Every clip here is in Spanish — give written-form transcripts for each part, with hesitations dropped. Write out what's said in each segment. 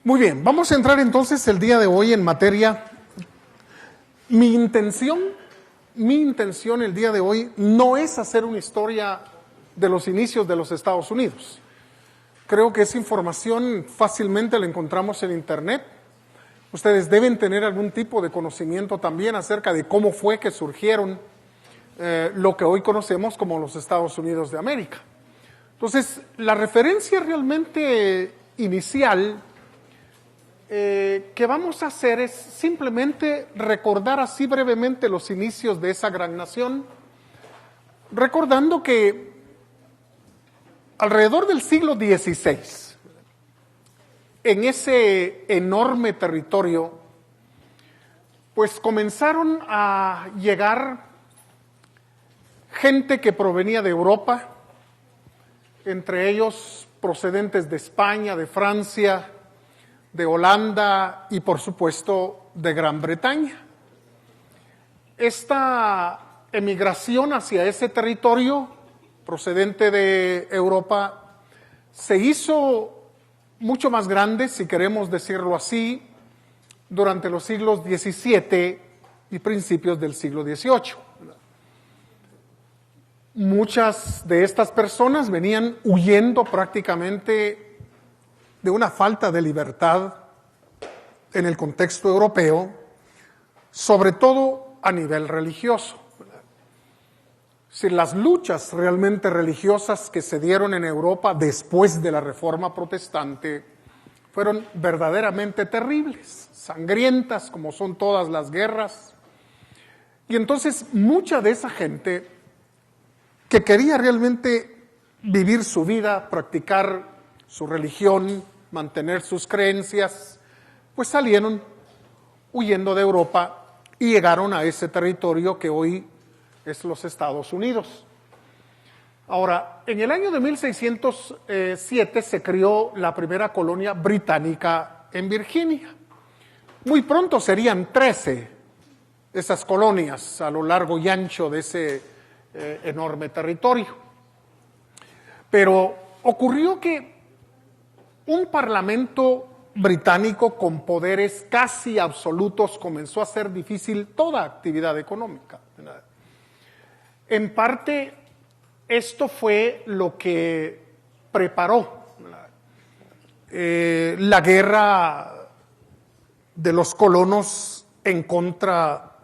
Muy bien, vamos a entrar entonces el día de hoy en materia. Mi intención el día de hoy no es hacer una historia de los inicios de los Estados Unidos. Creo que esa información fácilmente la encontramos en Internet. Ustedes deben tener algún tipo de conocimiento también acerca de cómo fue que surgieron lo que hoy conocemos como los Estados Unidos de América. Entonces, la referencia realmente inicial que vamos a hacer es simplemente recordar así brevemente los inicios de esa gran nación, recordando que alrededor del siglo XVI, en ese enorme territorio, pues comenzaron a llegar gente que provenía de Europa, entre ellos procedentes de España, de Francia, de Holanda y por supuesto de Gran Bretaña. Esta emigración hacia ese territorio procedente de Europa se hizo mucho más grande, si queremos decirlo así, durante los siglos XVII y principios del siglo XVIII. Muchas de estas personas venían huyendo prácticamente de una falta de libertad en el contexto europeo, sobre todo a nivel religioso. Si las luchas realmente religiosas que se dieron en Europa después de la Reforma Protestante fueron verdaderamente terribles, sangrientas como son todas las guerras. Y entonces mucha de esa gente que quería realmente vivir su vida, practicar su religión, mantener sus creencias, pues salieron huyendo de Europa y llegaron a ese territorio que hoy es los Estados Unidos. Ahora, en el año de 1607 se creó la primera colonia británica en Virginia. Muy pronto serían 13 esas colonias a lo largo y ancho de ese enorme territorio. Pero ocurrió que un parlamento británico con poderes casi absolutos comenzó a hacer difícil toda actividad económica. En parte, esto fue lo que preparó la guerra de los colonos en contra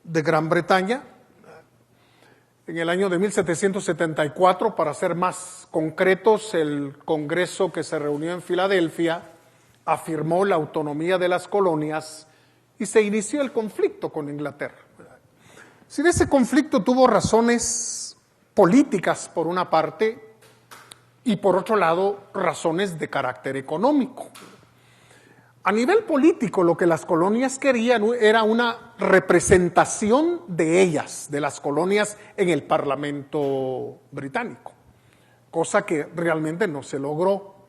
de Gran Bretaña. En el año de 1774, para ser más concretos, el Congreso que se reunió en Filadelfia afirmó la autonomía de las colonias y se inició el conflicto con Inglaterra. Si ese conflicto tuvo razones políticas por una parte y por otro lado razones de carácter económico. A nivel político, lo que las colonias querían era una representación de ellas, de las colonias, en el Parlamento británico, cosa que realmente no se logró.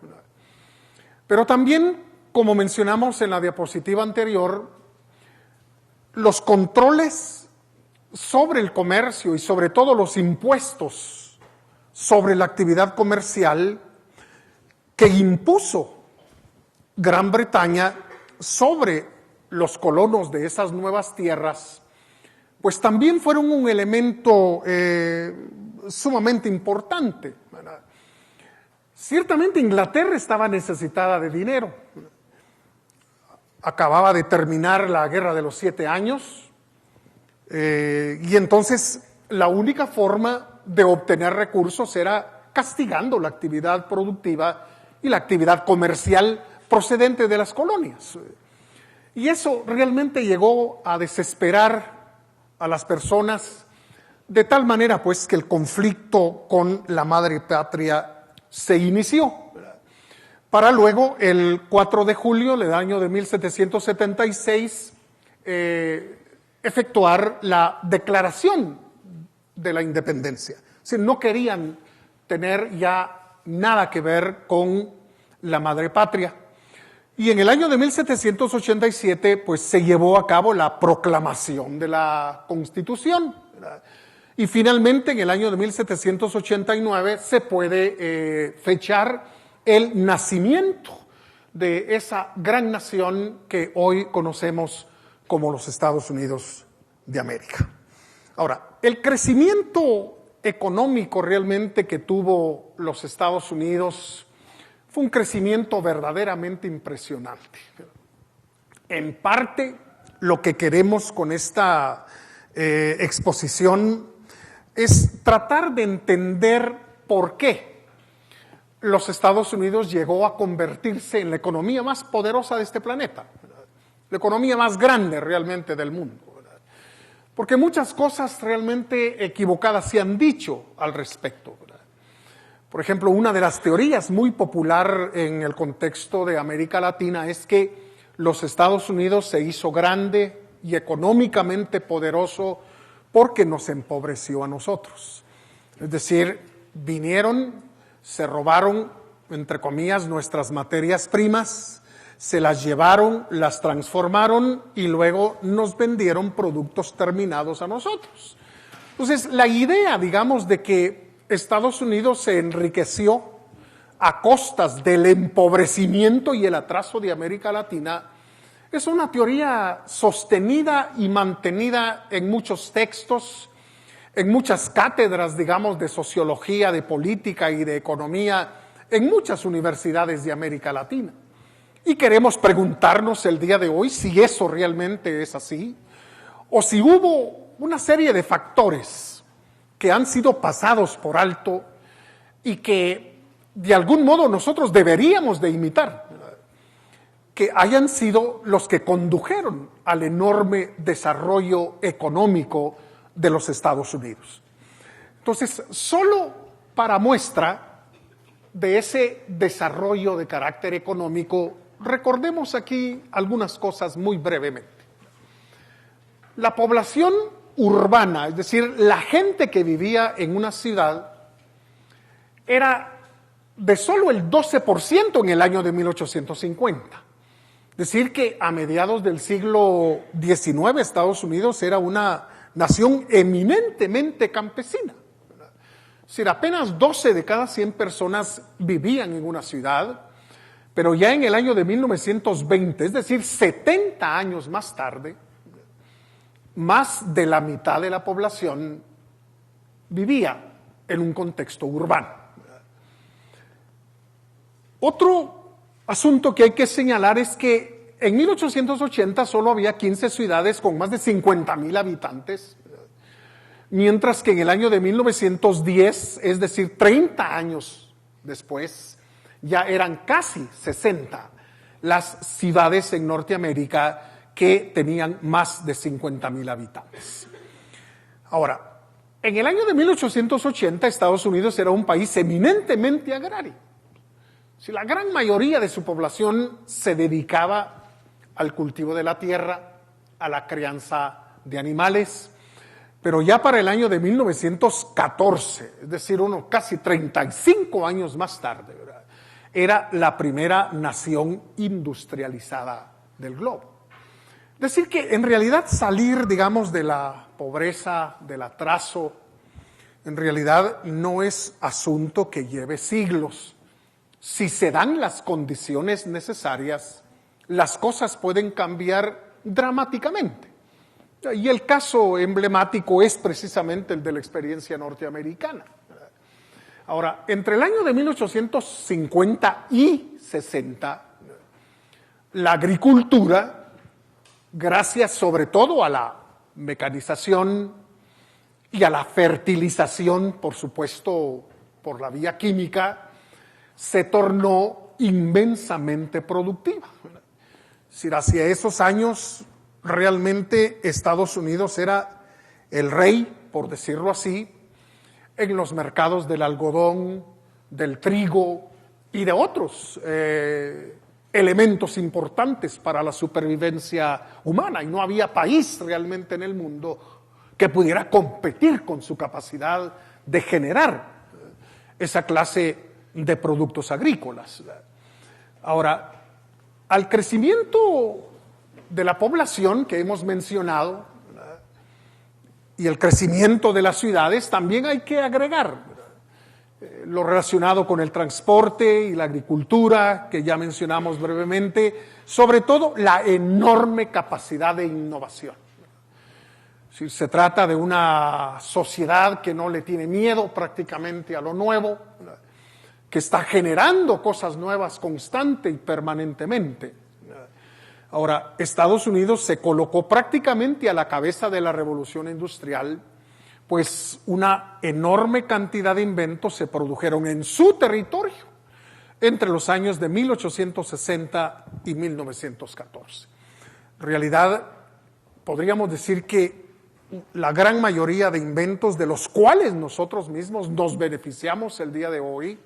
Pero también, como mencionamos en la diapositiva anterior, los controles sobre el comercio y sobre todo los impuestos sobre la actividad comercial que impuso Gran Bretaña sobre los colonos de esas nuevas tierras, pues también fueron un elemento sumamente importante, ¿verdad? Ciertamente Inglaterra estaba necesitada de dinero. Acababa de terminar la Guerra de los 7 Años y entonces la única forma de obtener recursos era castigando la actividad productiva y la actividad comercial procedente de las colonias. Y eso realmente llegó a desesperar a las personas de tal manera pues que el conflicto con la madre patria se inició, para luego el 4 de julio del año de 1776 efectuar la declaración de la independencia. Es decir, no querían tener ya nada que ver con la madre patria. Y en el año de 1787, pues se llevó a cabo la proclamación de la Constitución, ¿verdad? Y finalmente, en el año de 1789, se puede fechar el nacimiento de esa gran nación que hoy conocemos como los Estados Unidos de América. Ahora, el crecimiento económico realmente que tuvo los Estados Unidos fue un crecimiento verdaderamente impresionante. En parte, lo que queremos con esta exposición es tratar de entender por qué los Estados Unidos llegó a convertirse en la economía más poderosa de este planeta, la economía más grande realmente del mundo. Porque muchas cosas realmente equivocadas se han dicho al respecto. Por ejemplo, una de las teorías muy popular en el contexto de América Latina es que los Estados Unidos se hizo grande y económicamente poderoso porque nos empobreció a nosotros. Es decir, vinieron, se robaron, entre comillas, nuestras materias primas, se las llevaron, las transformaron y luego nos vendieron productos terminados a nosotros. Entonces, la idea, digamos, de que Estados Unidos se enriqueció a costas del empobrecimiento y el atraso de América Latina es una teoría sostenida y mantenida en muchos textos, en muchas cátedras, digamos, de sociología, de política y de economía, en muchas universidades de América Latina. Y queremos preguntarnos el día de hoy si eso realmente es así, o si hubo una serie de factores que han sido pasados por alto y que de algún modo nosotros deberíamos de imitar, que hayan sido los que condujeron al enorme desarrollo económico de los Estados Unidos. Entonces, solo para muestra de ese desarrollo de carácter económico, recordemos aquí algunas cosas muy brevemente. La población urbana, es decir, la gente que vivía en una ciudad, era de solo el 12% en el año de 1850. Es decir, que a mediados del siglo XIX Estados Unidos era una nación eminentemente campesina. Es decir, apenas 12 de cada 100 personas vivían en una ciudad, pero ya en el año de 1920, es decir, 70 años más tarde, más de la mitad de la población vivía en un contexto urbano. Otro asunto que hay que señalar es que en 1880 solo había 15 ciudades con más de 50,000 habitantes, mientras que en el año de 1910, es decir, 30 años después, ya eran casi 60 las ciudades en Norteamérica que tenían más de 50,000 habitantes. Ahora, en el año de 1880 Estados Unidos era un país eminentemente agrario. Si la gran mayoría de su población se dedicaba al cultivo de la tierra, a la crianza de animales, pero ya para el año de 1914, es decir, casi 35 años más tarde, ¿verdad?, era la primera nación industrializada del globo. Es decir, que en realidad salir, digamos, de la pobreza, del atraso, en realidad no es asunto que lleve siglos. Si se dan las condiciones necesarias, las cosas pueden cambiar dramáticamente. Y el caso emblemático es precisamente el de la experiencia norteamericana. Ahora, entre el año de 1850 y 60, la agricultura, gracias sobre todo a la mecanización y a la fertilización, por supuesto, por la vía química, se tornó inmensamente productiva. Es decir, hacia esos años realmente Estados Unidos era el rey, por decirlo así, en los mercados del algodón, del trigo y de otros elementos importantes para la supervivencia humana. Y no había país realmente en el mundo que pudiera competir con su capacidad de generar esa clase de productos agrícolas. Ahora, al crecimiento de la población que hemos mencionado, ¿verdad?, y el crecimiento de las ciudades, también hay que agregar, ¿verdad?, lo relacionado con el transporte y la agricultura, que ya mencionamos brevemente, sobre todo la enorme capacidad de innovación. Si se trata de una sociedad que no le tiene miedo prácticamente a lo nuevo, que está generando cosas nuevas constante y permanentemente. Ahora, Estados Unidos se colocó prácticamente a la cabeza de la revolución industrial, pues una enorme cantidad de inventos se produjeron en su territorio entre los años de 1860 y 1914. En realidad, podríamos decir que la gran mayoría de inventos de los cuales nosotros mismos nos beneficiamos el día de hoy,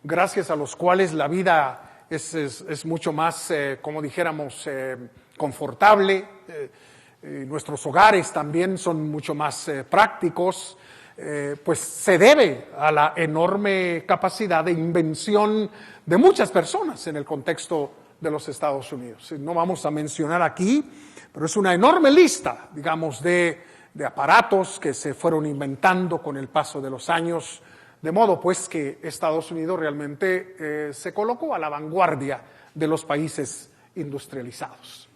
gracias a los cuales la vida es mucho más, como dijéramos, confortable, nuestros hogares también son mucho más prácticos, pues se debe a la enorme capacidad de invención de muchas personas en el contexto de los Estados Unidos. No vamos a mencionar aquí, pero es una enorme lista, digamos, de aparatos que se fueron inventando con el paso de los años, de modo pues que Estados Unidos realmente se colocó a la vanguardia de los países industrializados.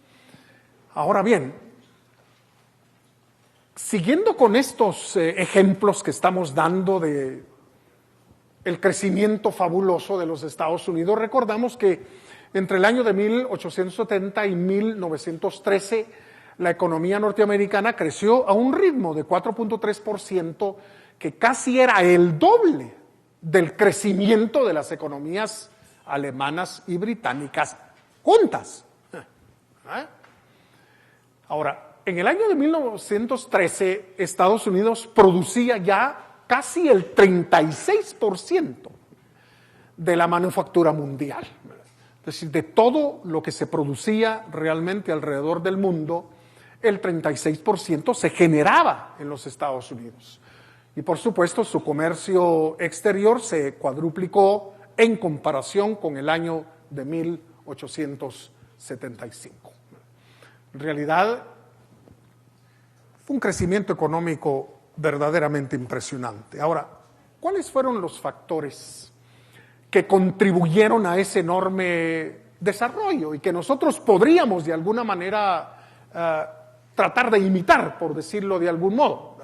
Ahora bien, siguiendo con estos ejemplos que estamos dando de el crecimiento fabuloso de los Estados Unidos, recordamos que entre el año de 1870 y 1913 la economía norteamericana creció a un ritmo de 4.3%, que casi era el doble del crecimiento de las economías alemanas y británicas juntas. Ahora, en el año de 1913, Estados Unidos producía ya casi el 36% de la manufactura mundial. Es decir, de todo lo que se producía realmente alrededor del mundo, el 36% se generaba en los Estados Unidos. Y por supuesto, su comercio exterior se cuadruplicó en comparación con el año de 1875. En realidad, fue un crecimiento económico verdaderamente impresionante. Ahora, ¿cuáles fueron los factores que contribuyeron a ese enorme desarrollo y que nosotros podríamos de alguna manera tratar de imitar, por decirlo de algún modo?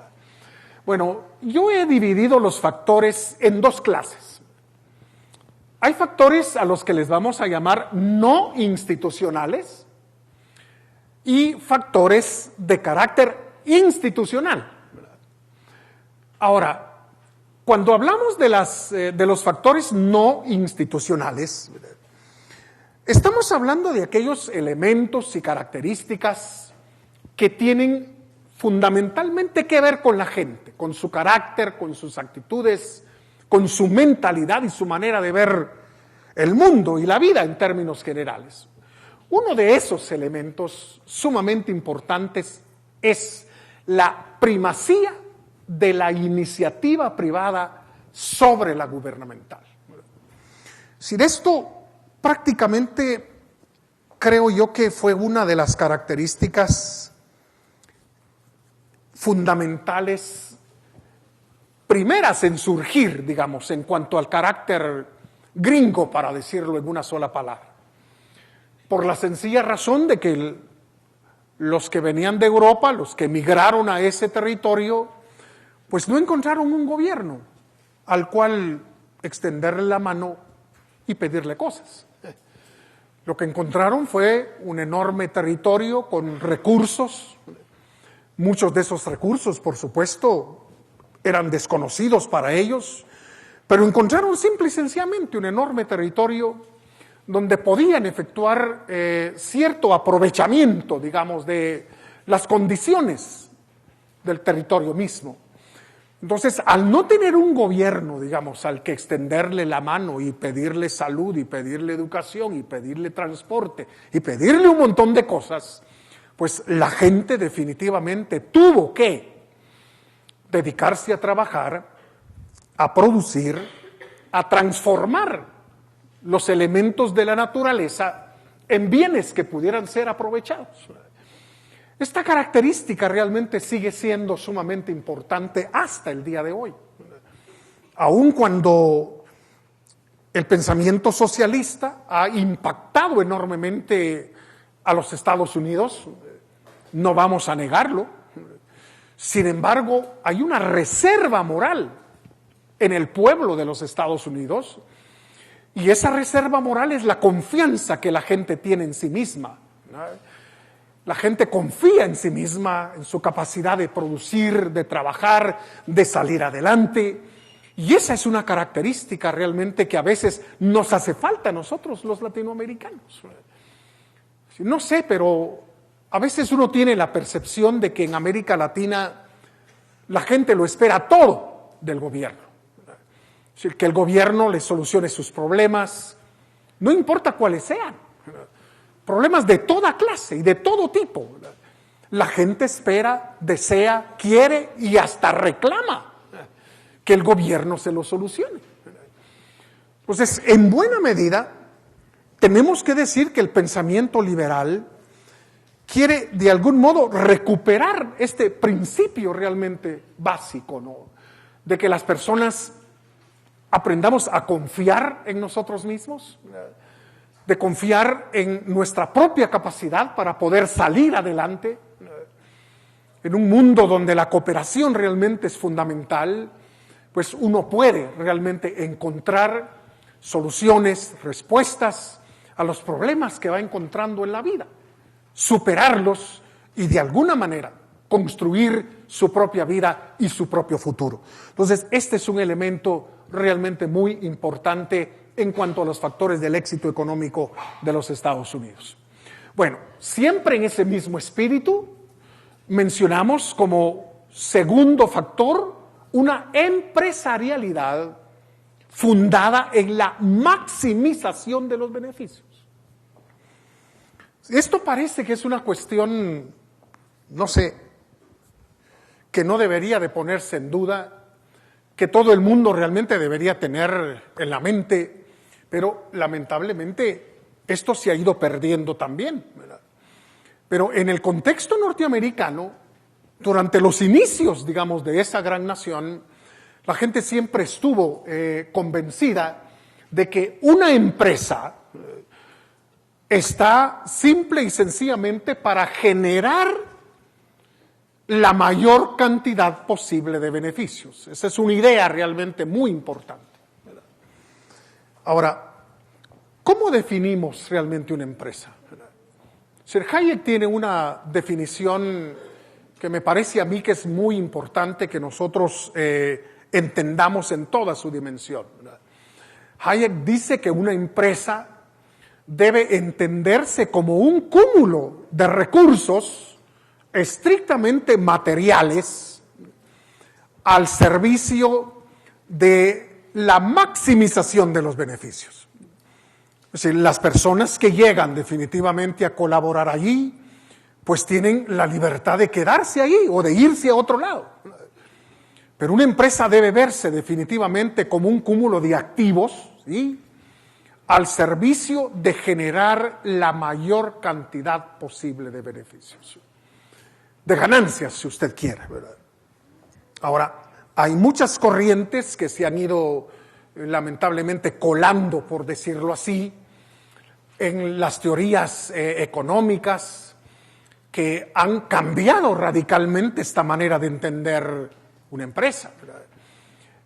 Bueno, yo he dividido los factores en dos clases. Hay factores a los que les vamos a llamar no institucionales y factores de carácter institucional. Ahora, cuando hablamos de los factores no institucionales, estamos hablando de aquellos elementos y características que tienen fundamentalmente que ver con la gente, con su carácter, con sus actitudes, con su mentalidad y su manera de ver el mundo y la vida en términos generales. Uno de esos elementos sumamente importantes es la primacía de la iniciativa privada sobre la gubernamental. Sin esto, prácticamente creo yo que fue una de las características fundamentales, primeras en surgir, digamos, en cuanto al carácter gringo, para decirlo en una sola palabra. Por la sencilla razón de que los que venían de Europa, los que emigraron a ese territorio, pues no encontraron un gobierno al cual extenderle la mano y pedirle cosas. Lo que encontraron fue un enorme territorio con recursos. Muchos de esos recursos, por supuesto, eran desconocidos para ellos, pero encontraron simple y sencillamente un enorme territorio donde podían efectuar cierto aprovechamiento, digamos, de las condiciones del territorio mismo. Entonces, al no tener un gobierno, digamos, al que extenderle la mano y pedirle salud y pedirle educación y pedirle transporte y pedirle un montón de cosas, pues la gente definitivamente tuvo que dedicarse a trabajar, a producir, a transformar los elementos de la naturaleza en bienes que pudieran ser aprovechados. Esta característica realmente sigue siendo sumamente importante hasta el día de hoy. aun cuando el pensamiento socialista ha impactado enormemente a los Estados Unidos, no vamos a negarlo. Sin embargo, hay una reserva moral en el pueblo de los Estados Unidos, y esa reserva moral es la confianza que la gente tiene en sí misma. La gente confía en sí misma, en su capacidad de producir, de trabajar, de salir adelante. Y esa es una característica realmente que a veces nos hace falta a nosotros, los latinoamericanos. No sé, pero a veces uno tiene la percepción de que en América Latina la gente lo espera todo del gobierno. Es decir, que el gobierno le solucione sus problemas, no importa cuáles sean. Problemas de toda clase y de todo tipo. La gente espera, desea, quiere y hasta reclama que el gobierno se lo solucione. Entonces, en buena medida, tenemos que decir que el pensamiento liberal quiere de algún modo recuperar este principio realmente básico, ¿no? De que las personas aprendamos a confiar en nosotros mismos, de confiar en nuestra propia capacidad para poder salir adelante. En un mundo donde la cooperación realmente es fundamental, pues uno puede realmente encontrar soluciones, respuestas a los problemas que va encontrando en la vida, superarlos y de alguna manera construir su propia vida y su propio futuro. Entonces, este es un elemento realmente muy importante en cuanto a los factores del éxito económico de los Estados Unidos. Bueno, siempre en ese mismo espíritu mencionamos como segundo factor una empresarialidad fundada en la maximización de los beneficios. Esto parece que es una cuestión, no sé, que no debería de ponerse en duda, que todo el mundo realmente debería tener en la mente, pero lamentablemente esto se ha ido perdiendo también, ¿verdad? Pero en el contexto norteamericano, durante los inicios, digamos, de esa gran nación, la gente siempre estuvo convencida de que una empresa está simple y sencillamente para generar la mayor cantidad posible de beneficios. Esa es una idea realmente muy importante, ¿verdad? Ahora, ¿cómo definimos realmente una empresa? Sir Hayek tiene una definición que me parece a mí que es muy importante que nosotros entendamos en toda su dimensión, ¿verdad? Hayek dice que una empresa debe entenderse como un cúmulo de recursos estrictamente materiales al servicio de la maximización de los beneficios. Es decir, las personas que llegan definitivamente a colaborar allí, pues tienen la libertad de quedarse allí o de irse a otro lado. Pero una empresa debe verse definitivamente como un cúmulo de activos, ¿sí?, al servicio de generar la mayor cantidad posible de beneficios, de ganancias, si usted quiere, ¿verdad? Ahora, hay muchas corrientes que se han ido lamentablemente colando, por decirlo así, en las teorías económicas que han cambiado radicalmente esta manera de entender una empresa, ¿verdad?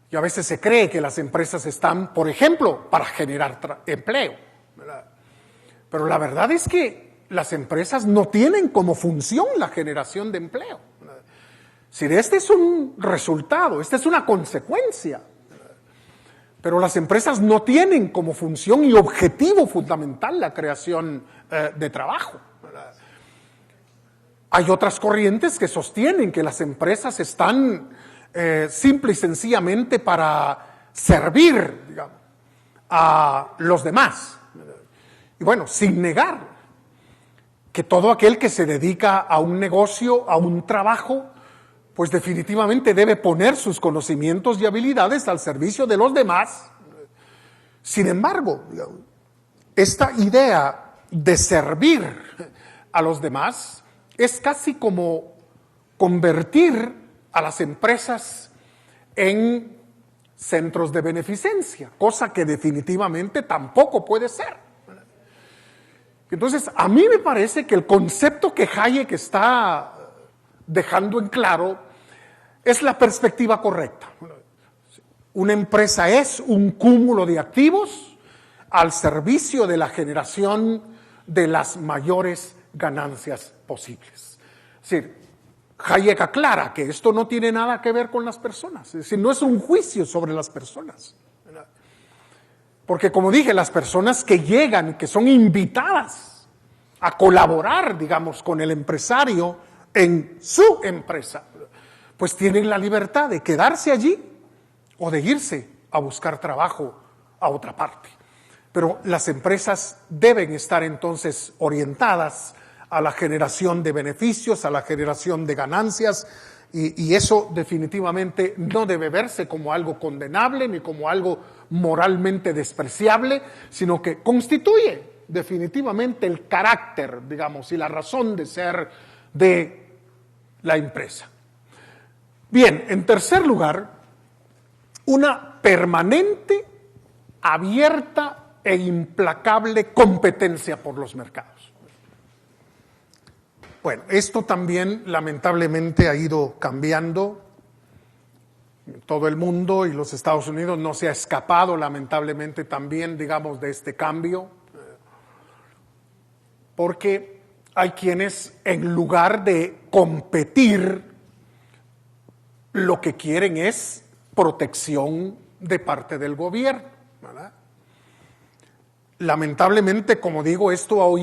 Y a veces se cree que las empresas están, por ejemplo, para generar empleo, ¿verdad? Pero la verdad es que las empresas no tienen como función la generación de empleo, ¿verdad? Si este es un resultado, esta es una consecuencia, ¿verdad? Pero las empresas no tienen como función y objetivo fundamental la creación de trabajo, ¿verdad? Hay otras corrientes que sostienen que las empresas están simple y sencillamente para servir, digamos, a los demás. Y bueno, sin negar que todo aquel que se dedica a un negocio, a un trabajo, pues definitivamente debe poner sus conocimientos y habilidades al servicio de los demás. Sin embargo, esta idea de servir a los demás es casi como convertir a las empresas en centros de beneficencia, cosa que definitivamente tampoco puede ser. Entonces, a mí me parece que el concepto que Hayek está dejando en claro es la perspectiva correcta. Una empresa es un cúmulo de activos al servicio de la generación de las mayores ganancias posibles. Es decir, Hayek aclara que esto no tiene nada que ver con las personas, es decir, no es un juicio sobre las personas. Porque como dije, las personas que llegan, que son invitadas a colaborar, digamos, con el empresario en su empresa, pues tienen la libertad de quedarse allí o de irse a buscar trabajo a otra parte. Pero las empresas deben estar entonces orientadas a la generación de beneficios, a la generación de ganancias, y eso definitivamente no debe verse como algo condenable ni como algo moralmente despreciable, sino que constituye definitivamente el carácter, digamos, y la razón de ser de la empresa. Bien, en tercer lugar, una permanente, abierta e implacable competencia por los mercados. Bueno, esto también lamentablemente ha ido cambiando. Todo el mundo y los Estados Unidos no se ha escapado lamentablemente también, digamos, de este cambio, porque hay quienes en lugar de competir, lo que quieren es protección de parte del gobierno, ¿verdad? Lamentablemente, como digo, esto ha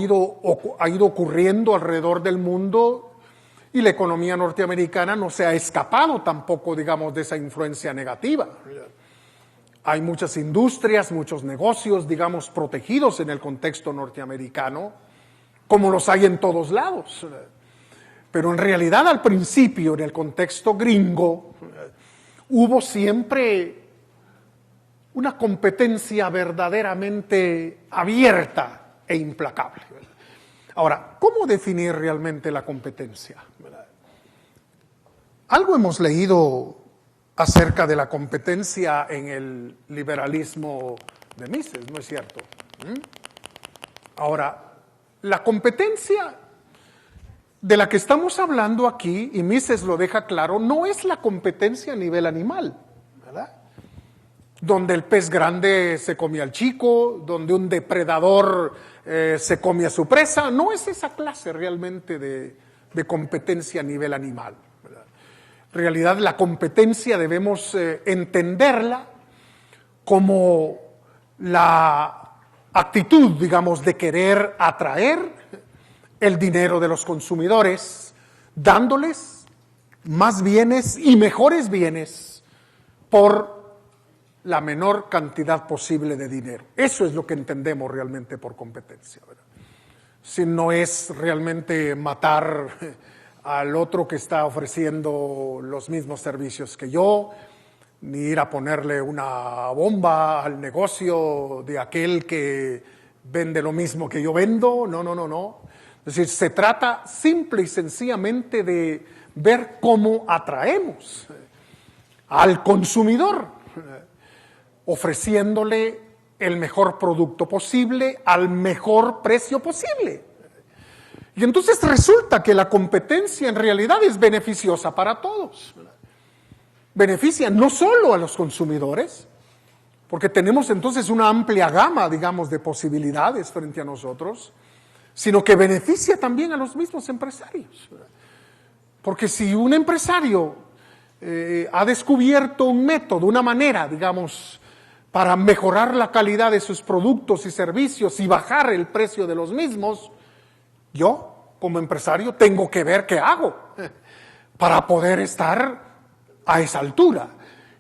ido ocurriendo alrededor del mundo y la economía norteamericana no se ha escapado tampoco, digamos, de esa influencia negativa. Hay muchas industrias, muchos negocios, digamos, protegidos en el contexto norteamericano, como los hay en todos lados. Pero en realidad, al principio, en el contexto gringo, hubo siempre una competencia verdaderamente abierta e implacable. Ahora, ¿cómo definir realmente la competencia? Algo hemos leído acerca de la competencia en el liberalismo de Mises, ¿no es cierto? Ahora, la competencia de la que estamos hablando aquí, y Mises lo deja claro, no es la competencia a nivel animal, ¿verdad? Donde el pez grande se come al chico, donde un depredador se come a su presa. No es esa clase realmente de competencia a nivel animal, ¿verdad? En realidad, la competencia debemos entenderla como la actitud, digamos, de querer atraer el dinero de los consumidores, dándoles más bienes y mejores bienes por la menor cantidad posible de dinero. Eso es lo que entendemos realmente por competencia, ¿verdad? Si no es realmente matar al otro que está ofreciendo los mismos servicios que yo, ni ir a ponerle una bomba al negocio de aquel que vende lo mismo que yo vendo, no. Es decir, se trata simple y sencillamente de ver cómo atraemos al consumidor, ofreciéndole el mejor producto posible al mejor precio posible. Y entonces resulta que la competencia en realidad es beneficiosa para todos. Beneficia no solo a los consumidores, porque tenemos entonces una amplia gama, digamos, de posibilidades frente a nosotros, sino que beneficia también a los mismos empresarios. Porque si un empresario ha descubierto un método, una manera, digamos, para mejorar la calidad de sus productos y servicios y bajar el precio de los mismos, yo, como empresario, tengo que ver qué hago para poder estar a esa altura.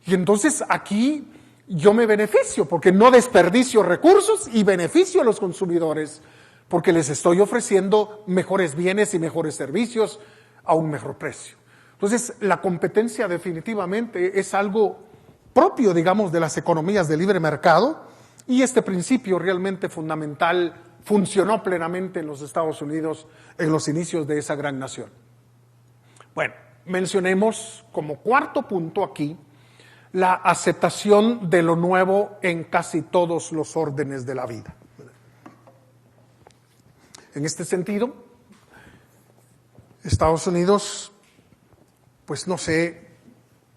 Y entonces aquí yo me beneficio, porque no desperdicio recursos y beneficio a los consumidores, porque les estoy ofreciendo mejores bienes y mejores servicios a un mejor precio. Entonces, la competencia definitivamente es algo propio, digamos, de las economías de libre mercado, y este principio realmente fundamental funcionó plenamente en los Estados Unidos en los inicios de esa gran nación. Bueno, mencionemos como cuarto punto aquí la aceptación de lo nuevo en casi todos los órdenes de la vida. En este sentido, Estados Unidos, pues no sé,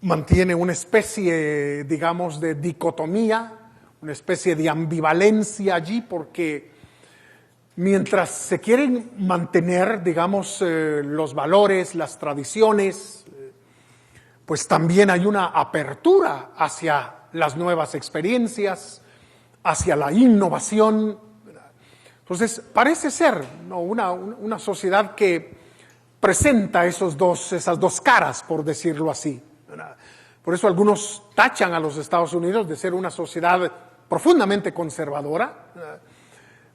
mantiene una especie, digamos, de dicotomía, una especie de ambivalencia allí, porque mientras se quieren mantener, digamos, los valores, las tradiciones, pues también hay una apertura hacia las nuevas experiencias, hacia la innovación. Entonces, parece ser, ¿no?, una sociedad que presenta esas dos caras, por decirlo así. Por eso algunos tachan a los Estados Unidos de ser una sociedad profundamente conservadora,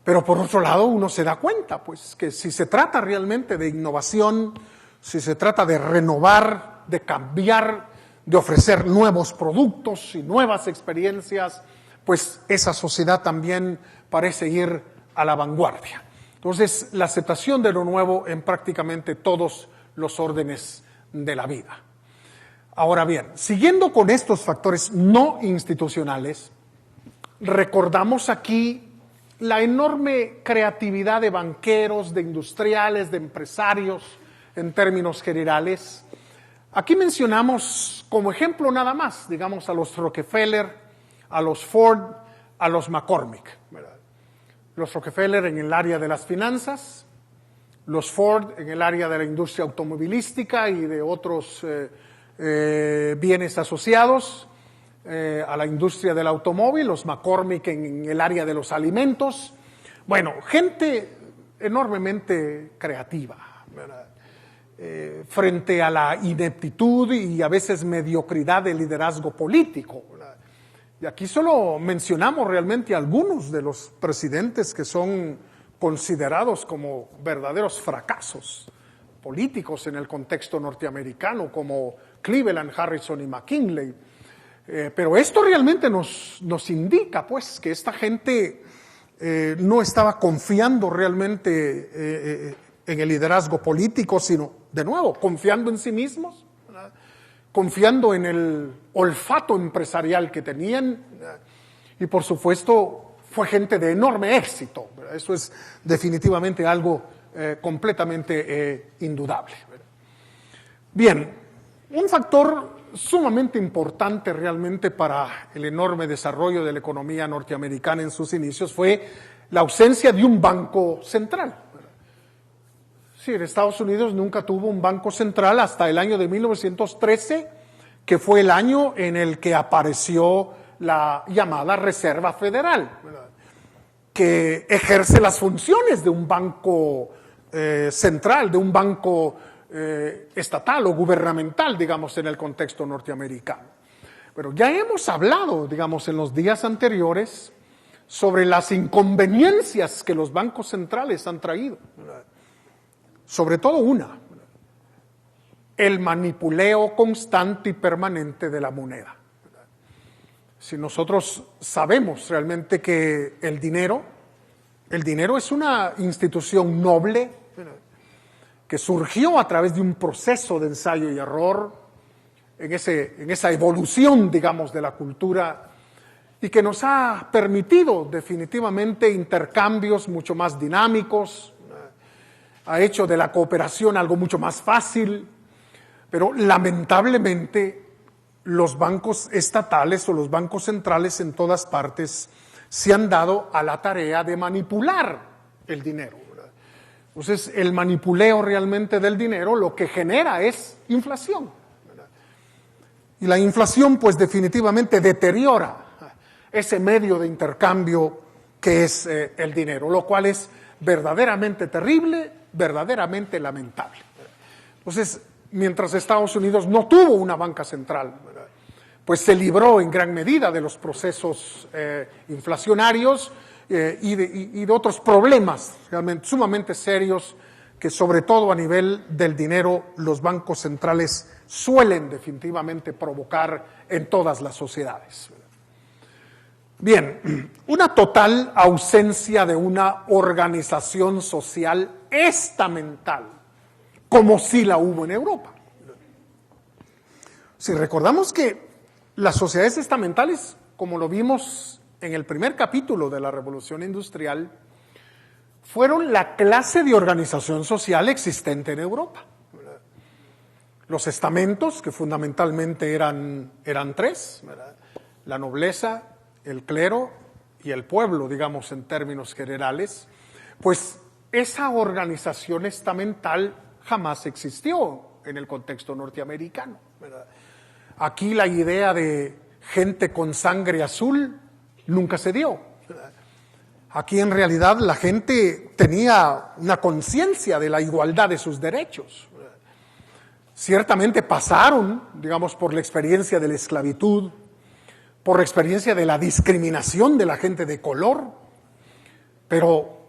pero por otro lado uno se da cuenta, pues, que si se trata realmente de innovación, si se trata de renovar, de cambiar, de ofrecer nuevos productos y nuevas experiencias, pues esa sociedad también parece ir a la vanguardia. Entonces, la aceptación de lo nuevo en prácticamente todos los órdenes de la vida. Ahora bien, siguiendo con estos factores no institucionales, recordamos aquí la enorme creatividad de banqueros, de industriales, de empresarios, en términos generales. Aquí mencionamos como ejemplo nada más, digamos, a los Rockefeller, a los Ford, a los McCormick, ¿verdad? Los Rockefeller en el área de las finanzas, los Ford en el área de la industria automovilística y de otros bienes asociados a la industria del automóvil, los McCormick en el área de los alimentos. Bueno, gente enormemente creativa, ¿verdad? Frente a la ineptitud y a veces mediocridad del liderazgo político, ¿verdad? Y aquí solo mencionamos realmente algunos de los presidentes que son considerados como verdaderos fracasos políticos en el contexto norteamericano, como Cleveland, Harrison y McKinley. Pero esto realmente nos indica, pues, que esta gente no estaba confiando realmente en el liderazgo político, sino, de nuevo, confiando en sí mismos, ¿verdad?, confiando en el olfato empresarial que tenían, ¿verdad?, y por supuesto fue gente de enorme éxito, ¿verdad? Eso es definitivamente algo completamente indudable, ¿verdad? Bien, un factor sumamente importante realmente para el enorme desarrollo de la economía norteamericana en sus inicios fue la ausencia de un banco central. Sí, Estados Unidos nunca tuvo un banco central hasta el año de 1913, que fue el año en el que apareció la llamada Reserva Federal, ¿verdad?, que ejerce las funciones de un banco central, de un banco estatal o gubernamental, digamos, en el contexto norteamericano. Pero ya hemos hablado, digamos, en los días anteriores sobre las inconveniencias que los bancos centrales han traído, ¿verdad?, sobre todo una, el manipuleo constante y permanente de la moneda. Si nosotros sabemos realmente que el dinero es una institución noble, ¿verdad?, que surgió a través de un proceso de ensayo y error, en esa evolución, digamos, de la cultura, y que nos ha permitido definitivamente intercambios mucho más dinámicos, ha hecho de la cooperación algo mucho más fácil, pero lamentablemente los bancos estatales o los bancos centrales en todas partes se han dado a la tarea de manipular el dinero, ¿verdad? Entonces, el manipuleo realmente del dinero lo que genera es inflación, ¿verdad? Y la inflación, pues, definitivamente deteriora ese medio de intercambio que es el dinero, lo cual es verdaderamente terrible, verdaderamente lamentable. Entonces, mientras Estados Unidos no tuvo una banca central, ¿verdad?, pues se libró en gran medida de los procesos inflacionarios y de otros problemas realmente sumamente serios que, sobre todo a nivel del dinero, los bancos centrales suelen definitivamente provocar en todas las sociedades. Bien, una total ausencia de una organización social estamental, como sí la hubo en Europa. Si recordamos que Las sociedades estamentales, como lo vimos en el primer capítulo de la Revolución Industrial, fueron la clase de organización social existente en Europa. Los estamentos, que fundamentalmente eran tres, ¿verdad? La nobleza, el clero y el pueblo, digamos en términos generales, pues esa organización estamental jamás existió en el contexto norteamericano, ¿verdad? Aquí la idea de gente con sangre azul nunca se dio, ¿verdad? Aquí en realidad la gente tenía una conciencia de la igualdad de sus derechos. Ciertamente pasaron, digamos, por la experiencia de la esclavitud, por la experiencia de la discriminación de la gente de color, pero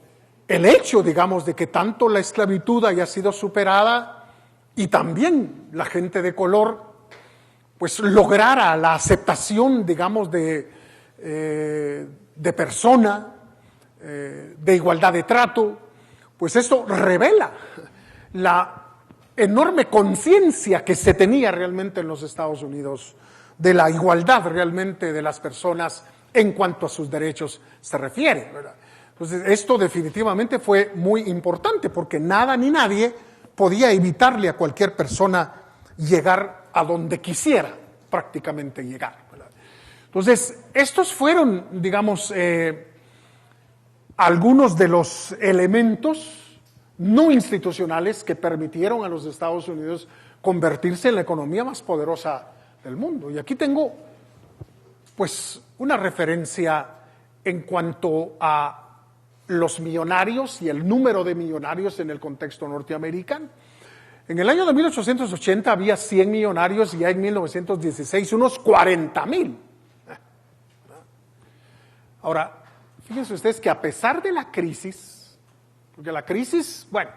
el hecho, digamos, de que tanto la esclavitud haya sido superada y también la gente de color, pues lograra la aceptación, digamos, de persona, de igualdad de trato, pues esto revela la enorme conciencia que se tenía realmente en los Estados Unidos de la igualdad realmente de las personas en cuanto a sus derechos se refiere, ¿verdad? Entonces, esto definitivamente fue muy importante porque nada ni nadie podía evitarle a cualquier persona llegar a donde quisiera prácticamente llegar, ¿verdad? Entonces, estos fueron, digamos, algunos de los elementos no institucionales que permitieron a los Estados Unidos convertirse en la economía más poderosa del mundo. Y aquí tengo, pues, una referencia en cuanto a los millonarios y el número de millonarios en el contexto norteamericano. En el año de 1880 había 100 millonarios y ya en 1916 unos 40,000. Ahora, fíjense ustedes que a pesar de la crisis, porque la crisis, bueno,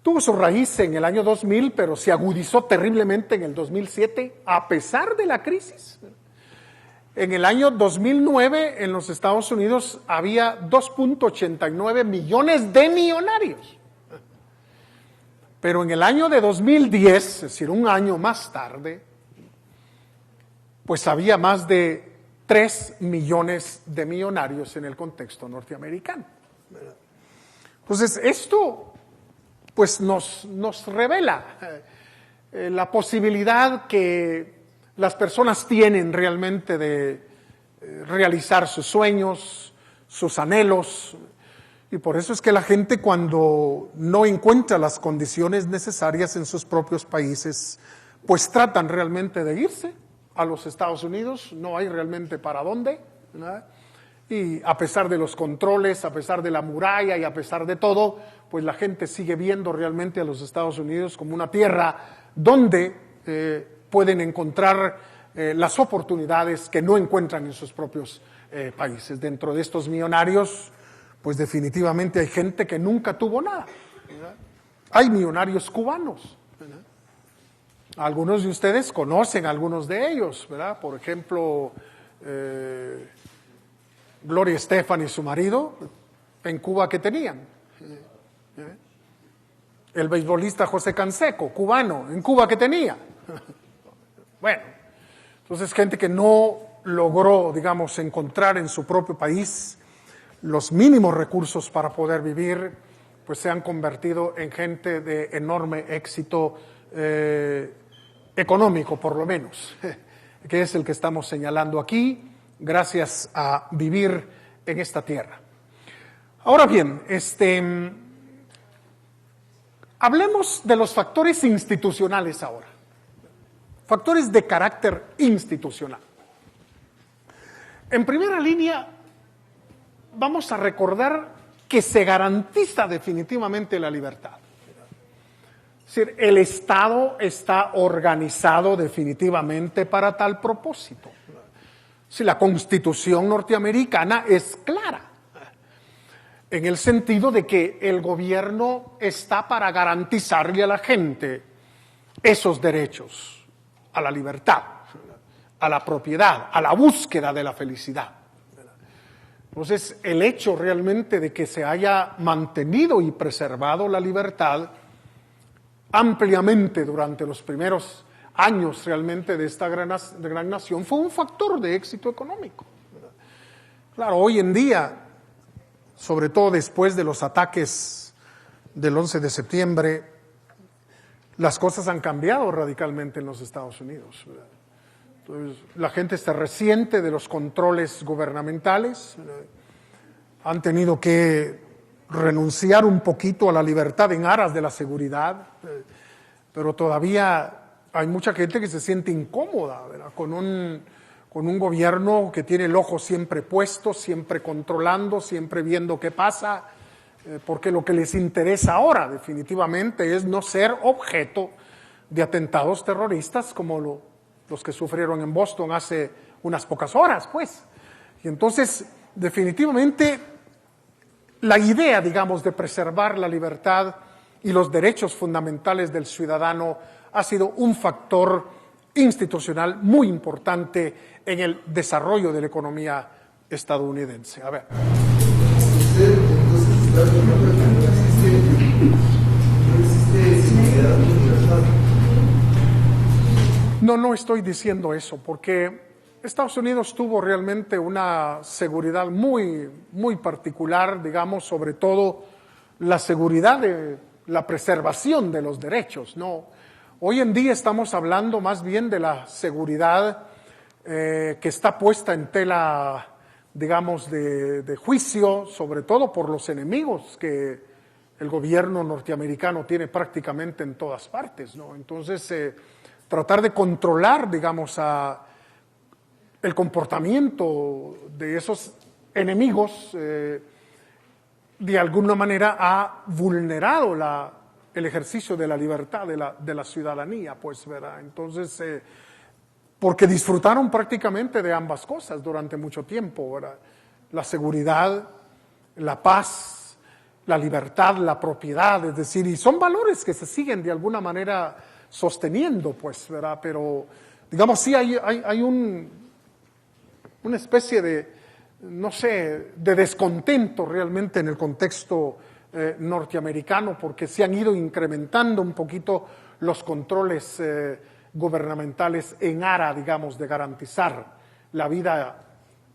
tuvo su raíz en el año 2000, pero se agudizó terriblemente en el 2007, a pesar de la crisis. En el año 2009, en los Estados Unidos, había 2.89 millones de millonarios. Pero en el año de 2010, es decir, un año más tarde, pues había más de 3 millones de millonarios en el contexto norteamericano. Entonces, esto pues nos revela la posibilidad que las personas tienen realmente de realizar sus sueños, sus anhelos, y por eso es que la gente, cuando no encuentra las condiciones necesarias en sus propios países, pues tratan realmente de irse a los Estados Unidos. No hay realmente para dónde, ¿verdad? Y a pesar de los controles, a pesar de la muralla y a pesar de todo, pues la gente sigue viendo realmente a los Estados Unidos como una tierra donde pueden encontrar las oportunidades que no encuentran en sus propios países. Dentro de estos millonarios, pues definitivamente hay gente que nunca tuvo nada, ¿verdad? Hay millonarios cubanos, ¿verdad? Algunos de ustedes conocen a algunos de ellos, ¿verdad? Por ejemplo, Gloria Estefan y su marido, en Cuba, ¿qué tenían? El beisbolista José Canseco, cubano, en Cuba, ¿qué tenía? Bueno, entonces gente que no logró, digamos, encontrar en su propio país los mínimos recursos para poder vivir, pues se han convertido en gente de enorme éxito económico, por lo menos, que es el que estamos señalando aquí, gracias a vivir en esta tierra. Ahora bien, hablemos de los factores institucionales ahora, factores de carácter institucional. En primera línea, vamos a recordar que se garantiza definitivamente la libertad. Es decir, el Estado está organizado definitivamente para tal propósito. Si la Constitución norteamericana es clara, en el sentido de que el gobierno está para garantizarle a la gente esos derechos, a la libertad, a la propiedad, a la búsqueda de la felicidad. Entonces, el hecho realmente de que se haya mantenido y preservado la libertad ampliamente durante los primeros años realmente de esta gran nación fue un factor de éxito económico. Claro, hoy en día, sobre todo después de los ataques del 11 de septiembre, las cosas han cambiado radicalmente en los Estados Unidos. Entonces, la gente se resiente de los controles gubernamentales, han tenido que renunciar un poquito a la libertad en aras de la seguridad, pero todavía hay mucha gente que se siente incómoda, ¿verdad? Con un gobierno que tiene el ojo siempre puesto, siempre controlando, siempre viendo qué pasa, porque lo que les interesa ahora definitivamente es no ser objeto de atentados terroristas como los que sufrieron en Boston hace unas pocas horas, pues. Y entonces, definitivamente, la idea, digamos, de preservar la libertad y los derechos fundamentales del ciudadano ha sido un factor institucional muy importante en el desarrollo de la economía estadounidense. A ver. No estoy diciendo eso, porque Estados Unidos tuvo realmente una seguridad muy, muy particular, digamos, sobre todo la seguridad de la preservación de los derechos, ¿no? Hoy en día estamos hablando más bien de la seguridad que está puesta en tela, digamos, de juicio, sobre todo por los enemigos que el gobierno norteamericano tiene prácticamente en todas partes, ¿no? Entonces, tratar de controlar, digamos, el comportamiento de esos enemigos, de alguna manera ha vulnerado el ejercicio de la libertad de la ciudadanía, pues, ¿verdad? Entonces, porque disfrutaron prácticamente de ambas cosas durante mucho tiempo, ¿verdad? La seguridad, la paz, la libertad, la propiedad, es decir, y son valores que se siguen de alguna manera sosteniendo, pues, ¿verdad? Pero, digamos, sí hay una especie de, no sé, de descontento realmente en el contexto norteamericano, porque se han ido incrementando un poquito los controles gubernamentales en aras, digamos, de garantizar la vida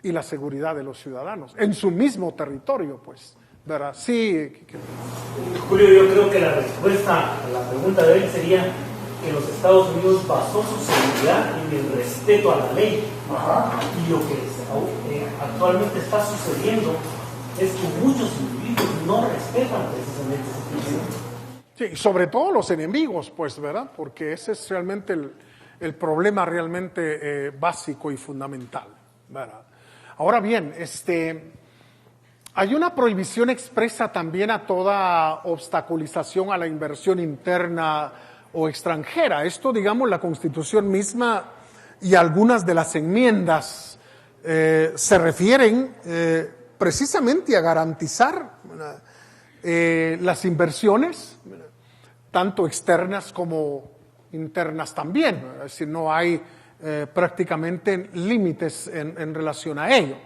y la seguridad de los ciudadanos en su mismo territorio, pues, ¿verdad? Sí. Julio, yo creo que la respuesta a la pregunta de él sería que los Estados Unidos basó su seguridad en el respeto a la ley. Ajá. Y lo que actualmente está sucediendo es que muchos individuos no respetan precisamente ese principio. Sí, sobre todo los enemigos, pues, ¿verdad? Porque ese es realmente el problema realmente básico y fundamental, ¿verdad? Ahora bien, hay una prohibición expresa también a toda obstaculización a la inversión interna o extranjera. Esto, digamos, la Constitución misma y algunas de las enmiendas se refieren precisamente a garantizar las inversiones, tanto externas como internas también. Es decir, no hay prácticamente límites en relación a ello.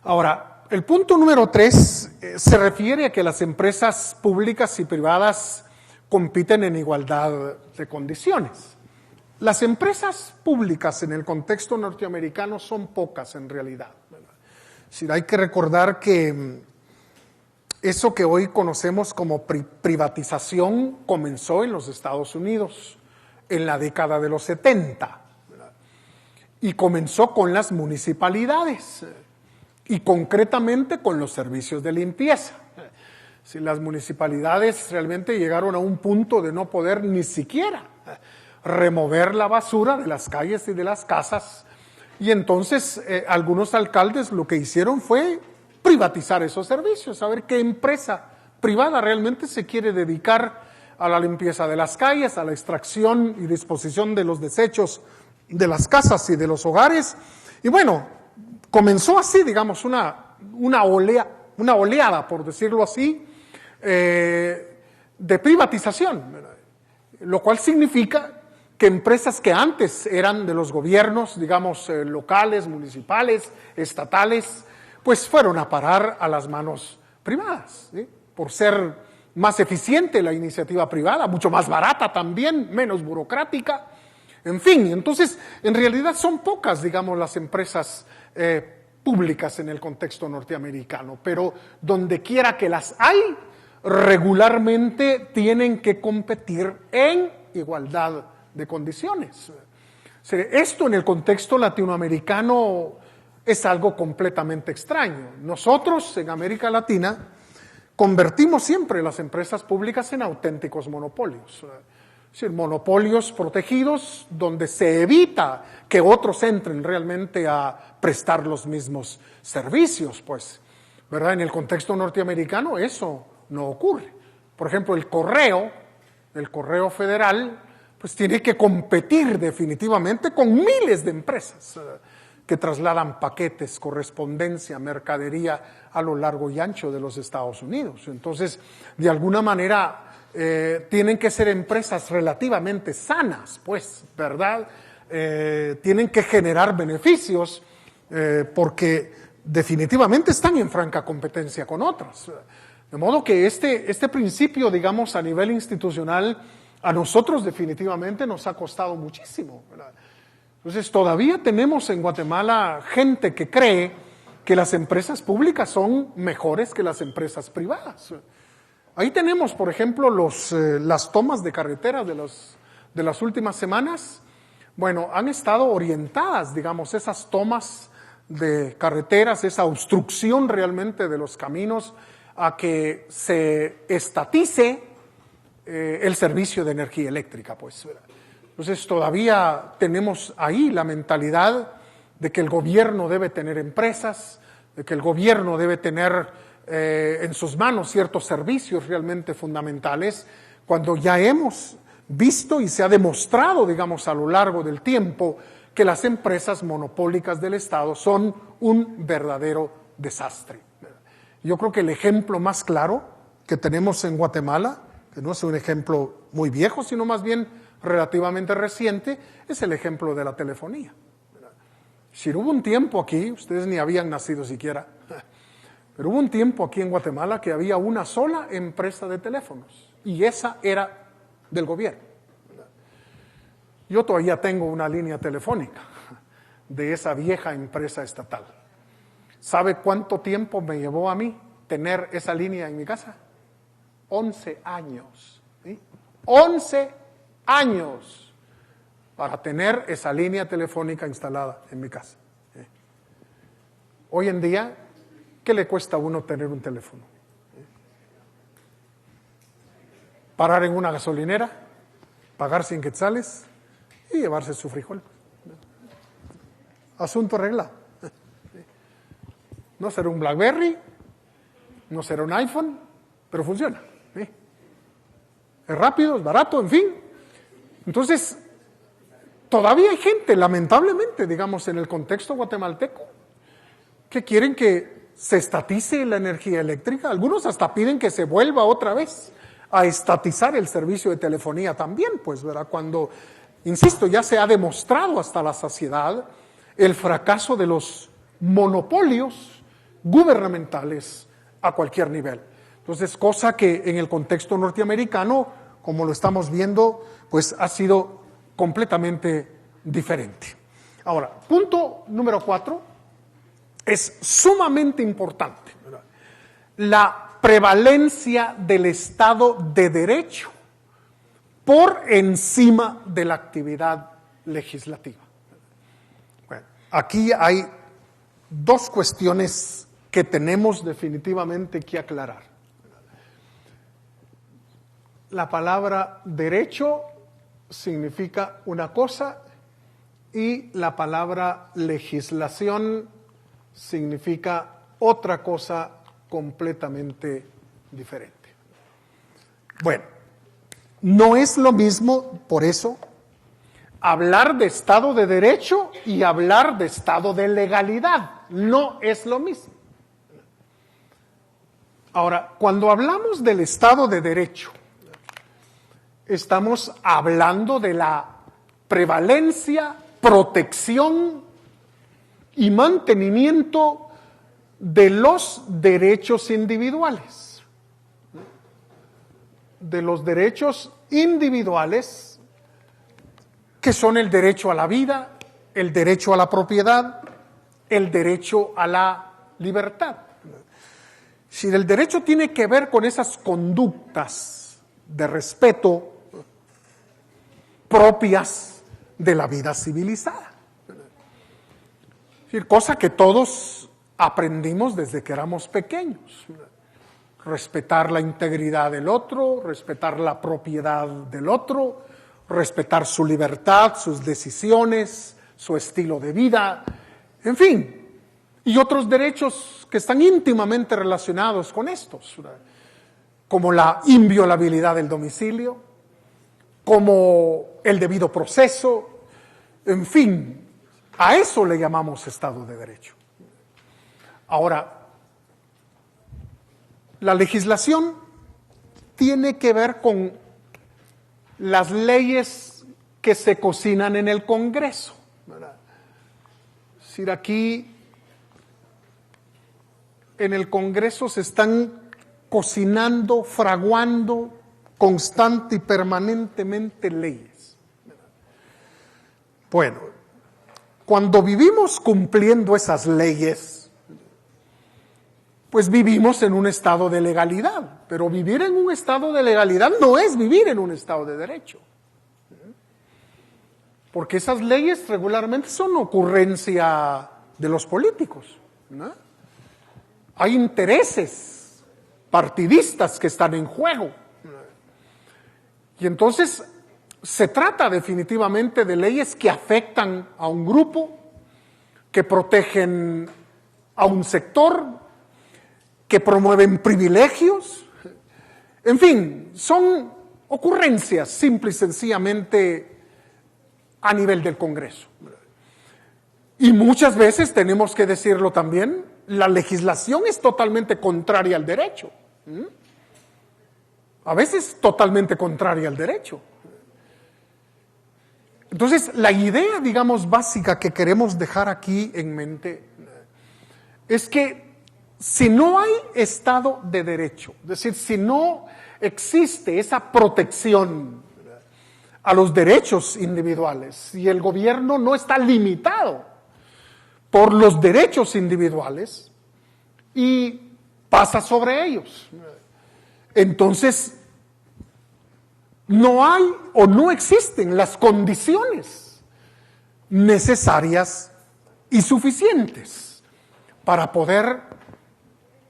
Ahora, el punto número 3 se refiere a que las empresas públicas y privadas compiten en igualdad de condiciones. Las empresas públicas en el contexto norteamericano son pocas en realidad, ¿verdad? Es decir, hay que recordar que eso que hoy conocemos como privatización comenzó en los Estados Unidos en la década de los 70, ¿verdad? Y comenzó con las municipalidades y concretamente con los servicios de limpieza. Si las municipalidades realmente llegaron a un punto de no poder ni siquiera remover la basura de las calles y de las casas, y entonces algunos alcaldes lo que hicieron fue privatizar esos servicios, a ver qué empresa privada realmente se quiere dedicar a la limpieza de las calles, a la extracción y disposición de los desechos de las casas y de los hogares. Y bueno, comenzó así, digamos, una oleada, por decirlo así, de privatización, ¿verdad? Lo cual significa que empresas que antes eran de los gobiernos, digamos, locales, municipales, estatales, pues fueron a parar a las manos privadas, ¿sí? Por ser más eficiente la iniciativa privada, mucho más barata también, menos burocrática, En fin, entonces, en realidad son pocas, digamos, las empresas públicas en el contexto norteamericano, pero donde quiera que las hay, regularmente tienen que competir en igualdad de condiciones. Esto en el contexto latinoamericano es algo completamente extraño. Nosotros en América Latina convertimos siempre las empresas públicas en auténticos monopolios. Es decir, monopolios protegidos donde se evita que otros entren realmente a prestar los mismos servicios, pues, ¿verdad? En el contexto norteamericano eso no ocurre. Por ejemplo, el correo federal, pues tiene que competir definitivamente con miles de empresas que trasladan paquetes, correspondencia, mercadería a lo largo y ancho de los Estados Unidos. Entonces, de alguna manera, tienen que ser empresas relativamente sanas, pues, ¿verdad? Tienen que generar beneficios porque definitivamente están en franca competencia con otras. De modo que este principio, digamos, a nivel institucional, a nosotros definitivamente nos ha costado muchísimo, ¿verdad? Entonces, todavía tenemos en Guatemala gente que cree que las empresas públicas son mejores que las empresas privadas. Ahí tenemos, por ejemplo, las tomas de carretera de las últimas semanas. Bueno, han estado orientadas, digamos, esas tomas de carreteras, esa obstrucción realmente de los caminos, a que se estatice el servicio de energía eléctrica, pues. Entonces, todavía tenemos ahí la mentalidad de que el gobierno debe tener empresas, de que el gobierno debe tener en sus manos ciertos servicios realmente fundamentales, cuando ya hemos visto y se ha demostrado, digamos, a lo largo del tiempo, que las empresas monopólicas del Estado son un verdadero desastre. Yo creo que el ejemplo más claro que tenemos en Guatemala, que no es un ejemplo muy viejo, sino más bien relativamente reciente, es el ejemplo de la telefonía. Si hubo un tiempo aquí, ustedes ni habían nacido siquiera, pero hubo un tiempo aquí en Guatemala que había una sola empresa de teléfonos y esa era del gobierno. Yo todavía tengo una línea telefónica de esa vieja empresa estatal. ¿Sabe cuánto tiempo me llevó a mí tener esa línea en mi casa? 11 años. ¿Sí? 11 años para tener esa línea telefónica instalada en mi casa. ¿Sí? Hoy en día, ¿qué le cuesta a uno tener un teléfono? ¿Sí? Parar en una gasolinera, pagar 100 quetzales y llevarse su frijol. Asunto arreglado. No será un BlackBerry, no será un iPhone, pero funciona. ¿Sí? Es rápido, es barato, en fin. Entonces, todavía hay gente, lamentablemente, digamos, en el contexto guatemalteco, que quieren que se estatice la energía eléctrica. Algunos hasta piden que se vuelva otra vez a estatizar el servicio de telefonía también, pues, ¿verdad? Cuando, insisto, ya se ha demostrado hasta la saciedad el fracaso de los monopolios gubernamentales a cualquier nivel. Entonces, cosa que en el contexto norteamericano, como lo estamos viendo, pues ha sido completamente diferente. Ahora, punto número 4, es sumamente importante, ¿verdad? La prevalencia del Estado de Derecho por encima de la actividad legislativa. Bueno, aquí hay dos cuestiones que tenemos definitivamente que aclarar. La palabra derecho significa una cosa y la palabra legislación significa otra cosa completamente diferente. Bueno, no es lo mismo, por eso, hablar de Estado de Derecho y hablar de Estado de legalidad. No es lo mismo. Ahora, cuando hablamos del Estado de Derecho, estamos hablando de la prevalencia, protección y mantenimiento de los derechos individuales. De los derechos individuales que que son el derecho a la vida, el derecho a la propiedad, el derecho a la libertad. Si el derecho tiene que ver con esas conductas de respeto propias de la vida civilizada. Es decir, cosa que todos aprendimos desde que éramos pequeños. Respetar la integridad del otro, respetar la propiedad del otro, respetar su libertad, sus decisiones, su estilo de vida, en fin. Y otros derechos que están íntimamente relacionados con estos, como la inviolabilidad del domicilio, como el debido proceso, en fin, a eso le llamamos Estado de Derecho. Ahora, la legislación tiene que ver con las leyes que se cocinan en el Congreso, ¿verdad? Es decir, aquí en el Congreso se están cocinando, fraguando constante y permanentemente leyes. Bueno, cuando vivimos cumpliendo esas leyes, pues vivimos en un estado de legalidad, pero vivir en un estado de legalidad no es vivir en un estado de derecho. Porque esas leyes regularmente son ocurrencia de los políticos, ¿no? Hay intereses partidistas que están en juego. Y entonces se trata definitivamente de leyes que afectan a un grupo, que protegen a un sector, que promueven privilegios. En fin, son ocurrencias simple y sencillamente a nivel del Congreso. Y muchas veces, tenemos que decirlo también, la legislación es totalmente contraria al derecho. A veces totalmente contraria al derecho. Entonces, la idea, digamos, básica que queremos dejar aquí en mente es que si no hay Estado de Derecho, es decir, si no existe esa protección a los derechos individuales, si el gobierno no está limitado por los derechos individuales y pasa sobre ellos, entonces no hay o no existen las condiciones necesarias y suficientes para poder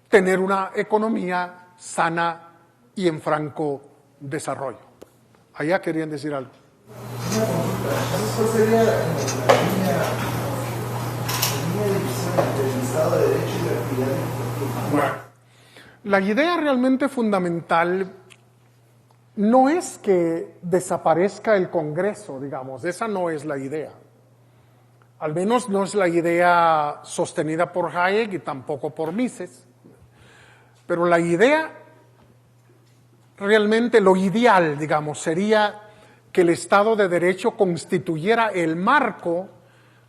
tener una economía sana y en franco desarrollo. Allá querían decir algo. Una consulta. ¿Cuál sería la línea de división entre el Estado de Derecho y la actividad de Bueno, la idea realmente fundamental no es que desaparezca el Congreso, digamos, esa no es la idea. Al menos no es la idea sostenida por Hayek y tampoco por Mises. Pero la idea, realmente lo ideal, digamos, sería que el Estado de Derecho constituyera el marco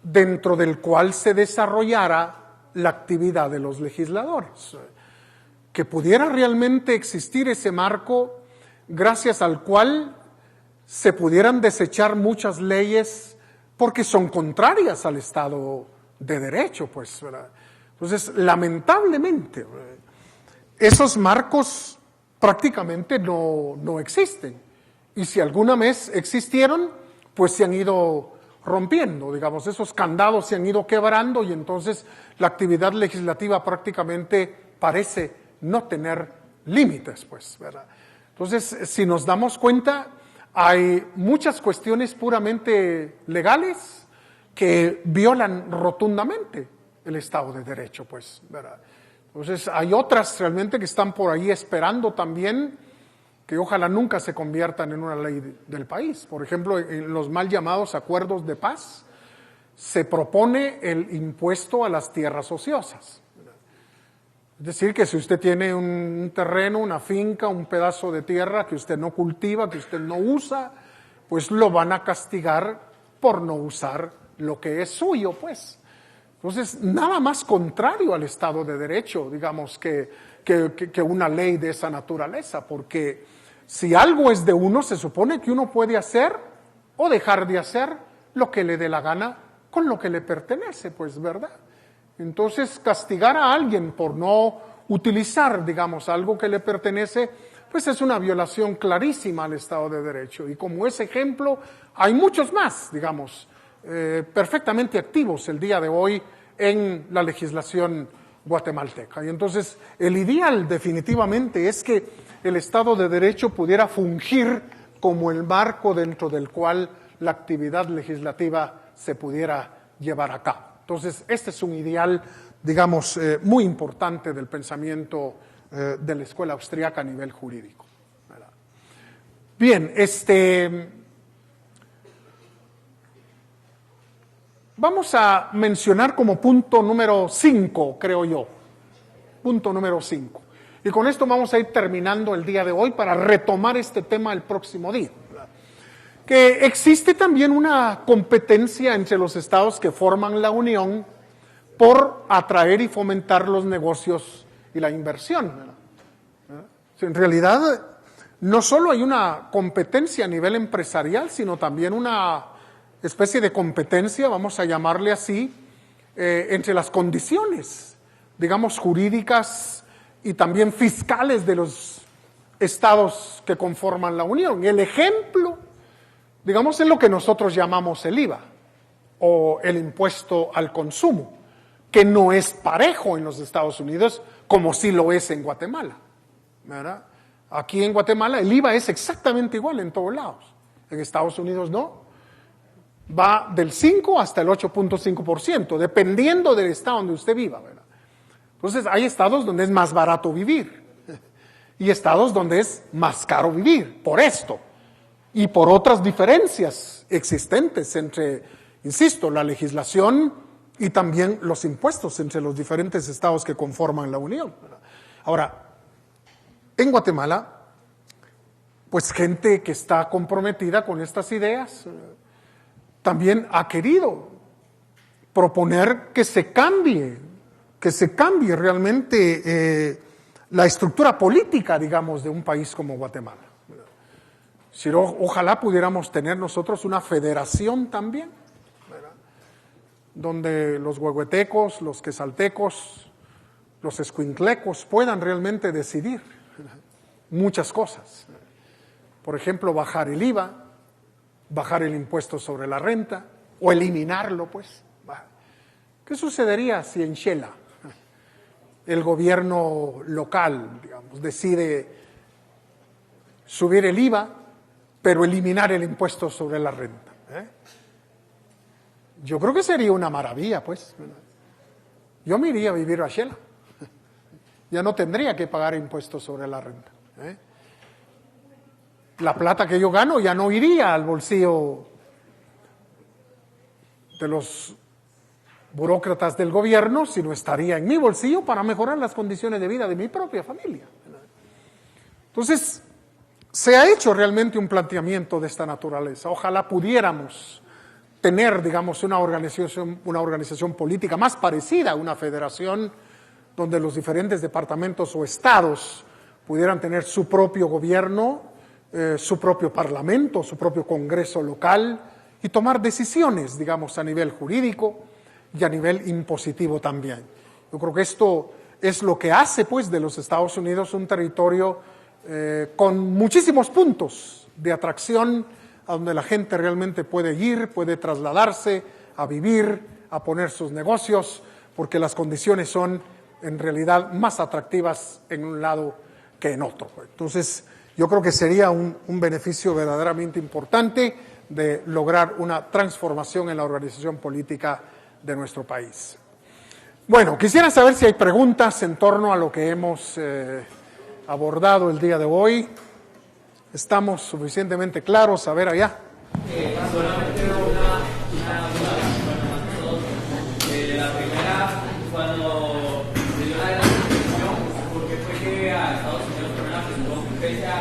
dentro del cual se desarrollara la actividad de los legisladores. Que pudiera realmente existir ese marco gracias al cual se pudieran desechar muchas leyes porque son contrarias al Estado de Derecho, pues, ¿verdad? Entonces, lamentablemente, esos marcos prácticamente no existen. Y si alguna vez existieron, pues se han ido rompiendo, digamos, esos candados se han ido quebrando y entonces la actividad legislativa prácticamente parece no tener límites, pues, ¿verdad? Entonces, si nos damos cuenta, hay muchas cuestiones puramente legales que violan rotundamente el Estado de Derecho, pues, ¿verdad? Entonces, hay otras realmente que están por ahí esperando también, que ojalá nunca se conviertan en una ley del país. Por ejemplo, en los mal llamados acuerdos de paz, se propone el impuesto a las tierras ociosas. Es decir, que si usted tiene un terreno, una finca, un pedazo de tierra que usted no cultiva, que usted no usa, pues lo van a castigar por no usar lo que es suyo, pues. Entonces, nada más contrario al Estado de Derecho, digamos, que una ley de esa naturaleza, porque si algo es de uno, se supone que uno puede hacer o dejar de hacer lo que le dé la gana con lo que le pertenece, pues, ¿verdad? Entonces, castigar a alguien por no utilizar, digamos, algo que le pertenece, pues es una violación clarísima al Estado de Derecho. Y como ese ejemplo, hay muchos más, digamos, perfectamente activos el día de hoy en la legislación guatemalteca. Y entonces, el ideal definitivamente es que el Estado de Derecho pudiera fungir como el marco dentro del cual la actividad legislativa se pudiera llevar a cabo. Entonces, este es un ideal, digamos, muy importante del pensamiento de la escuela austríaca a nivel jurídico, ¿verdad? Bien, vamos a mencionar como punto número 5, creo yo. Punto número 5. Y con esto vamos a ir terminando el día de hoy para retomar este tema el próximo día. Que existe también una competencia entre los estados que forman la Unión por atraer y fomentar los negocios y la inversión. En realidad, no solo hay una competencia a nivel empresarial, sino también una especie de competencia, vamos a llamarle así, entre las condiciones, digamos, jurídicas y también fiscales de los estados que conforman la Unión. El ejemplo, digamos, es lo que nosotros llamamos el IVA o el impuesto al consumo, que no es parejo en los Estados Unidos como sí lo es en Guatemala, ¿verdad? Aquí en Guatemala el IVA es exactamente igual en todos lados. En Estados Unidos no. Va del 5 hasta el 8.5%, dependiendo del estado donde usted viva, ¿verdad? Entonces hay estados donde es más barato vivir y estados donde es más caro vivir, por esto y por otras diferencias existentes entre, insisto, la legislación y también los impuestos entre los diferentes estados que conforman la Unión, ¿verdad? Ahora, en Guatemala, pues gente que está comprometida con estas ideas también ha querido proponer que se cambie realmente la estructura política, digamos, de un país como Guatemala. Si no, ojalá pudiéramos tener nosotros una federación también, ¿verdad? Donde los huehuetecos, los quesaltecos, los escuinclecos puedan realmente decidir, ¿verdad?, muchas cosas. Por ejemplo, bajar el IVA, bajar el impuesto sobre la renta o eliminarlo, pues. ¿Qué sucedería si en Xela el gobierno local, digamos, decide subir el IVA, pero eliminar el impuesto sobre la renta? Yo creo que sería una maravilla, pues. Yo me iría a vivir a Xela. Ya no tendría que pagar impuestos sobre la renta. La plata que yo gano ya no iría al bolsillo de los burócratas del gobierno, sino estaría en mi bolsillo para mejorar las condiciones de vida de mi propia familia. Entonces, se ha hecho realmente un planteamiento de esta naturaleza. Ojalá pudiéramos tener, digamos, una organización política más parecida a una federación, donde los diferentes departamentos o estados pudieran tener su propio gobierno, su propio parlamento, su propio congreso local y tomar decisiones, digamos, a nivel jurídico y a nivel impositivo también. Yo creo que esto es lo que hace, pues, de los Estados Unidos un territorio con muchísimos puntos de atracción, a donde la gente realmente puede ir, puede trasladarse a vivir, a poner sus negocios, porque las condiciones son en realidad más atractivas en un lado que en otro. Entonces, yo creo que sería un beneficio verdaderamente importante de lograr una transformación en la organización política de nuestro país. Bueno, quisiera saber si hay preguntas en torno a lo que hemos abordado el día de hoy. ¿Estamos suficientemente claros? A ver allá. Solamente una la primera, cuando se dio la transición, ¿por qué fue que a Estados Unidos fue una presión pese a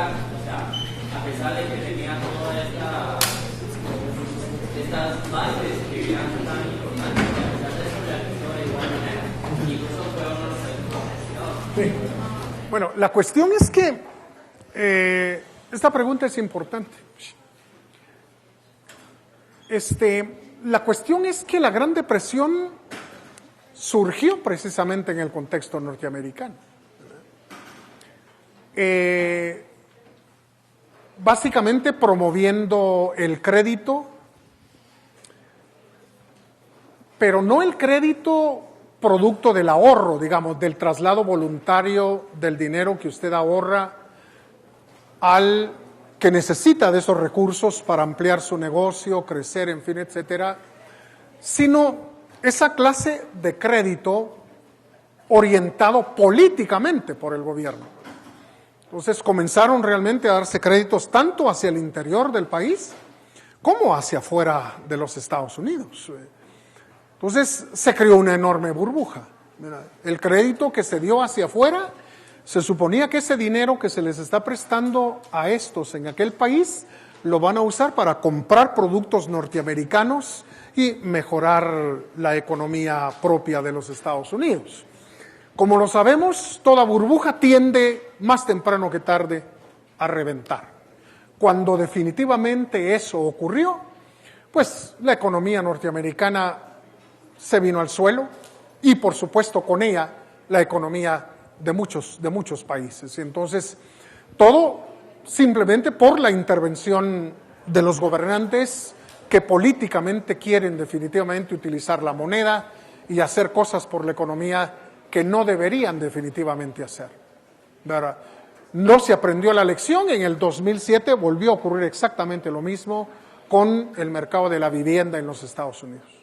pesar de que tenía todas estas bases que eran tan importantes, a pesar de eso reaccionó de igual manera? Y eso fue uno de los Sí. Bueno, la cuestión es que esta pregunta es importante. La cuestión es que la Gran Depresión surgió precisamente en el contexto norteamericano. Básicamente promoviendo el crédito, pero no el crédito producto del ahorro, digamos, del traslado voluntario del dinero que usted ahorra al que necesita de esos recursos para ampliar su negocio, crecer, en fin, etcétera, sino esa clase de crédito orientado políticamente por el gobierno. Entonces comenzaron realmente a darse créditos tanto hacia el interior del país como hacia afuera de los Estados Unidos. Entonces se creó una enorme burbuja. El crédito que se dio hacia afuera, se suponía que ese dinero que se les está prestando a estos en aquel país lo van a usar para comprar productos norteamericanos y mejorar la economía propia de los Estados Unidos. Como lo sabemos, toda burbuja tiende más temprano que tarde a reventar. Cuando definitivamente eso ocurrió, pues la economía norteamericana se vino al suelo y por supuesto con ella la economía de muchos países. Y entonces todo simplemente por la intervención de los gobernantes que políticamente quieren definitivamente utilizar la moneda y hacer cosas por la economía que no deberían definitivamente hacer. ¿Verdad? No se aprendió la lección, en el 2007 volvió a ocurrir exactamente lo mismo con el mercado de la vivienda en los Estados Unidos.